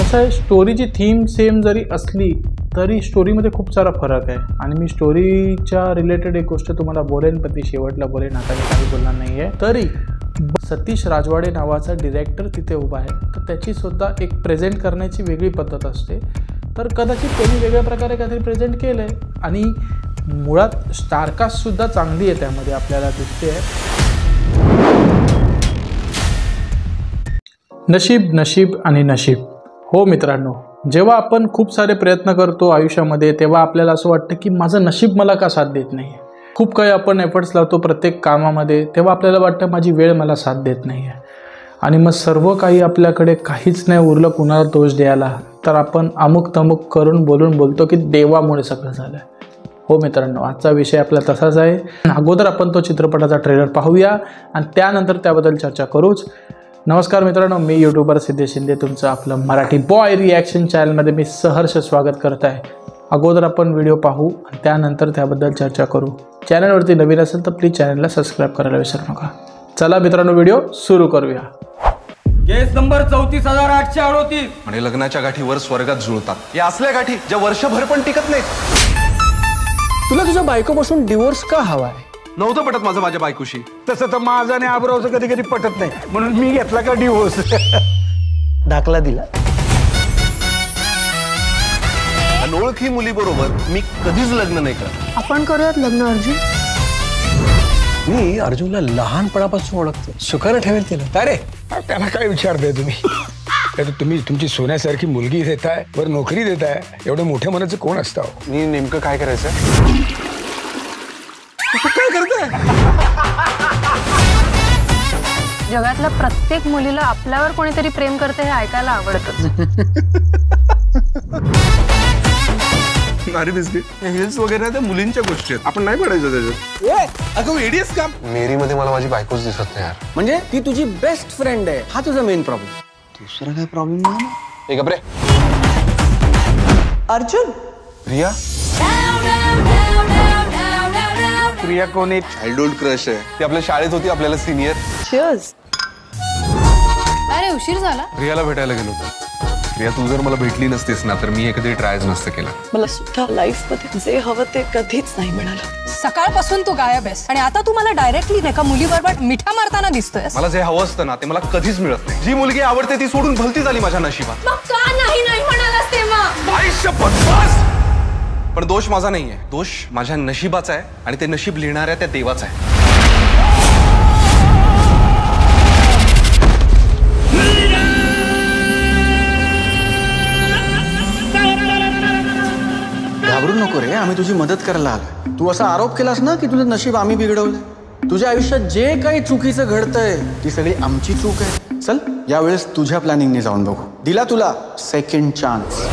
कसं आहे, स्टोरीची theme same जरी असली तरी स्टोरीमध्ये खूप सारा फरक आहे आणि मी स्टोरीच्या रिलेटेड एक गोष्ट तुम्हाला बोलेन, पण ती शेवटला बोलेन, आता मी काही बोलणार नाही आहे. तरी सतीश राजवाडे नावाचा डिरेक्टर तिथे उभा आहे, तर त्याची सुद्धा एक प्रेझेंट करण्याची वेगळी पद्धत असते. तर कदाचित त्यांनी वेगळ्या प्रकारे काहीतरी प्रेझेंट केलं आहे आणि मुळात स्टारकास्टसुद्धा चांगली आहे त्यामध्ये आपल्याला दिसते आहे. नशीब नशीब आणि नशीब. हो मित्रांनो, जेव्हा आपण खूप सारे प्रयत्न करतो आयुष्यामध्ये तेव्हा आपल्याला असं वाटतं की माझं नशीब मला का साथ देत नाही आहे. खूप काही आपण एफर्ट्स लावतो प्रत्येक कामामध्ये, तेव्हा आपल्याला वाटतं माझी वेळ मला साथ देत नाही आहे आणि मग सर्व काही आपल्याकडे काहीच नाही उरलं कुणाला दोष द्यायला, तर आपण अमुक तमुक करून बोलतो की देवामुळे सगळं झालं आहे. हो मित्रांनो, आजचा विषय आपला तसाच आहे. अगोदर आपण तो चित्रपटाचा ट्रेलर पाहूया आणि त्यानंतर त्याबद्दल चर्चा करूच. नमस्कार मित्रांनो, मी यूट्यूबर सिद्धेश शिंदे तुमचं आपलं मराठी बॉय रिॲक्शन चॅनलमध्ये मी सहर्ष स्वागत करत आहे. अगोदर आपण व्हिडिओ पाहू आणि त्यानंतर त्याबद्दल चर्चा करू. चॅनलवरती नवीन असेल तर प्लीज चॅनलला सबस्क्राईब करायला विसरू नका. चला मित्रांनो, व्हिडिओ सुरू करूया. केस नंबर 34,838. आणि लग्नाच्या गाठीवर स्वर्गात जुळतात. या असल्या गाठी ज्या वर्षभर पण टिकत नाहीत. तुला तुझ्या बायकोपासून डिवोर्स का हवाय? नव्हतं पटत माझं माझ्या बायकोशी. तसं तर माझं आणि आबरावचं कधी कधी पटत नाही, म्हणून मी घेतला का डिवोर्स. दाखला दिला. अनोळखी मुलीबरोबर मी कधीच लग्न नाही करत. आपण करूयात लग्न अर्जुन. मी अर्जुनला लहानपणापासून ओळखतो. सुखानं ठेवेल तिला. काय रे, त्याला काय विचारताय तुम्ही? तुम्ही तुमची सोन्यासारखी मुलगी देताय, वर नोकरी देताय, एवढे मोठ्या मनाचं कोण असतं? मी नेमकं काय करायचं? काय करताय? जगातल्या प्रत्येक मुलीला आपल्यावर कोणीतरी प्रेम करते हे ऐकायला आवडतं. नारी बिस्किट हिल्स वगैरे त्या मुलींच्या गोष्टी आहेत, आपण नाही पडायचं त्याच्यात. अगं एडीएस का? मेरी मध्ये मला माझी बायकोच दिसत नाही यार. म्हणजे ती तुझी बेस्ट फ्रेंड आहे, हा तुझा मेन प्रॉब्लेम. दुसरा काय प्रॉब्लेम नाही. एक गप्रे. अर्जुन, रिया. प्रिया कोण आहे? चाइल्डहुड क्रश आहे. ती आपल्या शाळेत होती, आपल्याला सिनियर. Cheers. अरे उशीर झाला. रियाला भेटायला गेलो होतो. रिया, तू जर मला भेटली नसतीस ना तर मी कधी ट्रायच नसतं केला. मला सुद्धा लाईफ मध्ये जे हवं ते कधीच नाही मिळालं. सकाळपासून तू गायब आहेस आणि आता तू मला डायरेक्टली एका मुलीबरोबर मिठा मारताना दिसतोय. मला जे हवं असतं ना ते मला कधीच मिळत नाही. जी मुलगी आवडते ती सोडून भलती झाली माझ्या नशिबात. मग का नाही म्हणालास तेव्हा? आयुष्य बदमाश. पण दोष माझा नाहीये, दोष माझ्या नशिबाचा आहे आणि ते नशीब लिहिणाऱ्या त्या देवाचं आहे. घाबरू नको रे, आम्ही तुझी मदत करायला आलोय. तू असा आरोप केलास ना की तुझं नशीब आम्ही बिघडवलंय. तुझ्या आयुष्यात जे काही चुकीचं घडतंय ती सगळी आमची चूक आहे. चल यावेळेस तुझ्या प्लॅनिंगने जाऊन बघू. दिला तुला सेकंड चान्स.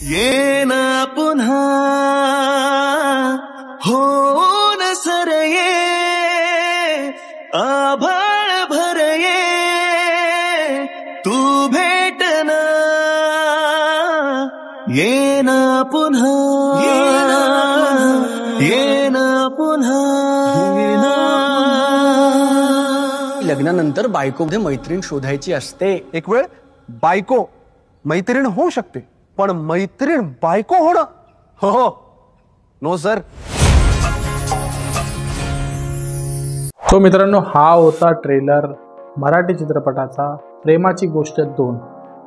ये ना पुन्हा हो न सर ये आभाळ भर ये तू भेटना ये ना पुन्हा ये ना पुन्हा. लग्नानंतर बायकोमध्ये मैत्रीण शोधायची असते. एक वेळ बायको मैत्रीण होऊ शकते, पण मैत्रीण बायको होणं, हो नो सर. तो मित्रांनो, हा होता ट्रेलर मराठी चित्रपटाचा प्रेमाची गोष्ट 2.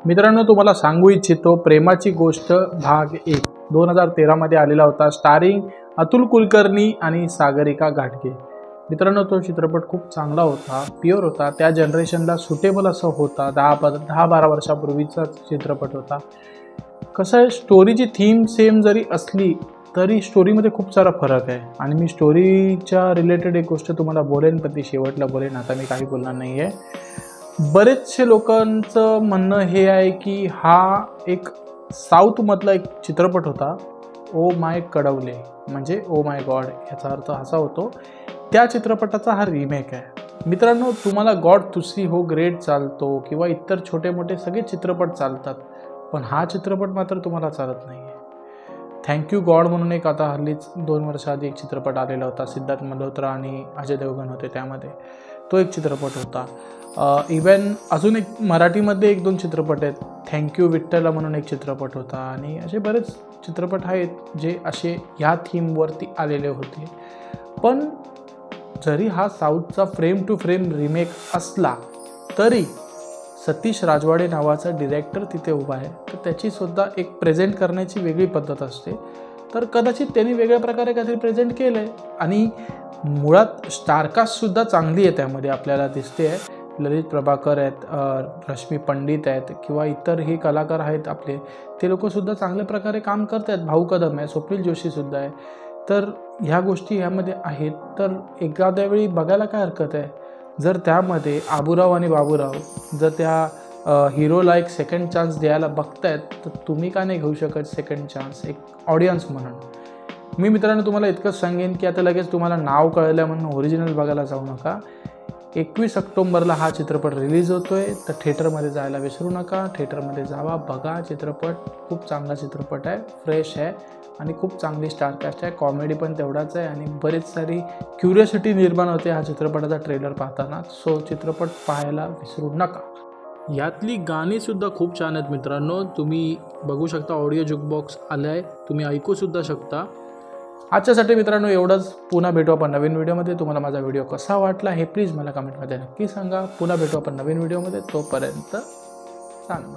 मित्रांनो, तुम्हाला सांगू इच्छितो, प्रेमाची गोष्ट भाग 1 2013 मध्ये आलेला होता. स्टारिंग अतुल कुलकर्णी आणि सागरिका घाटगे. मित्रांनो, तो चित्रपट खूप चांगला होता, प्युअर होता, त्या जनरेशनला सुटेबल असं होता. 10-12 वर्षापूर्वीचा चित्रपट होता. कसं आहे, स्टोरीची थीम सेम जरी असली तरी स्टोरीमध्ये खूप सारा फरक आहे आणि मी स्टोरीच्या रिलेटेड एक गोष्ट तुम्हाला बोलेन, पण ती शेवटला बोलेन, आता मी काही बोलणार नाही आहे. बरेचसे लोकांचं म्हणणं हे आहे की हा एक साऊथमधला एक चित्रपट होता. ओ माय कडवले म्हणजे ओ माय गॉड याचा अर्थ असा होतो. त्या चित्रपटाचा हा रिमेक आहे. मित्रांनो, तुम्हाला गॉड तुसी हो ग्रेट चालतो किंवा इतर छोटे मोठे सगळे चित्रपट चालतात, पण हा चित्रपट मात्र तुम्हाला चालत नाही आहे. थँक्यू गॉड म्हणून एक आता हल्लीच 2 वर्षाआधी एक चित्रपट आलेला होता. सिद्धार्थ मल्होत्रा आणि अजय देवगण होते त्यामध्ये. तो एक चित्रपट होता. इवन अजून एक मराठीमध्ये 1-2 चित्रपट आहेत. थँक्यू विठ्ठला म्हणून एक चित्रपट होता आणि असे बरेच चित्रपट आहेत जे असे ह्या थीमवरती आलेले होते. पण जरी हा साऊथचा फ्रेम टू फ्रेम रिमेक असला तरी सतीश राजवाडे नावाचा डिरेक्टर तिथे उभा आहे, तर त्याचीसुद्धा एक प्रेझेंट करण्याची वेगळी पद्धत असते. तर कदाचित त्यांनी वेगळ्या प्रकारे काहीतरी प्रेझेंट केलं आहे आणि मुळात स्टारकास्टसुद्धा चांगली आहे त्यामध्ये आपल्याला दिसते आहे. ललित प्रभाकर आहेत, रश्मी पंडित आहेत किंवा इतर हे कलाकार आहेत आपले, ते लोकंसुद्धा चांगल्या प्रकारे काम करत आहेत. भाऊ कदम आहे, स्वप्नील जोशीसुद्धा आहे. तर ह्या गोष्टी ह्यामध्ये आहेत. तर एखाद्या वेळी बघायला काय हरकत आहे जर त्यामध्ये आबूराव आणि बाबूराव जर त्या हिरोला एक सेकंड चान्स द्यायला बघतायत, तर तुम्ही का नाही घेऊ शकत सेकंड चान्स एक ऑडियन्स म्हणून. मी मित्रांनो तुम्हाला इतकंच सांगेन की आता लगेच तुम्हाला नाव कळलं म्हणून ओरिजिनल बघायला जाऊ नका. 21 ऑक्टोबरला हा चित्रपट रिलीज होतोय, तर थिएटरमध्ये जायला विसरू नका. थिएटरमध्ये जावा, बघा चित्रपट. खूप चांगला चित्रपट आहे, फ्रेश आहे आणि खूप चांगली स्टारकास्ट आहे. कॉमेडी पण तेवढाच आहे आणि बरेच सारी क्युरियोसिटी निर्माण होते हा चित्रपटाचा ट्रेलर पाहताना. सो चित्रपट पाहायला विसरू नका. यातली गाणीसुद्धा खूप छान आहेत मित्रांनो. तुम्ही बघू शकता, ऑडिओ जुकबॉक्स आलं आहे, तुम्ही ऐकूसुद्धा शकता. आजच्यासाठी मित्रांनो एवढंच. पुन्हा भेटू आपण नवीन व्हिडिओमध्ये. तुम्हाला माझा व्हिडिओ कसा वाटला हे प्लीज मला कमेंटमध्ये नक्की सांगा. पुन्हा भेटू आपण नवीन व्हिडिओमध्ये. तोपर्यंत सांगा.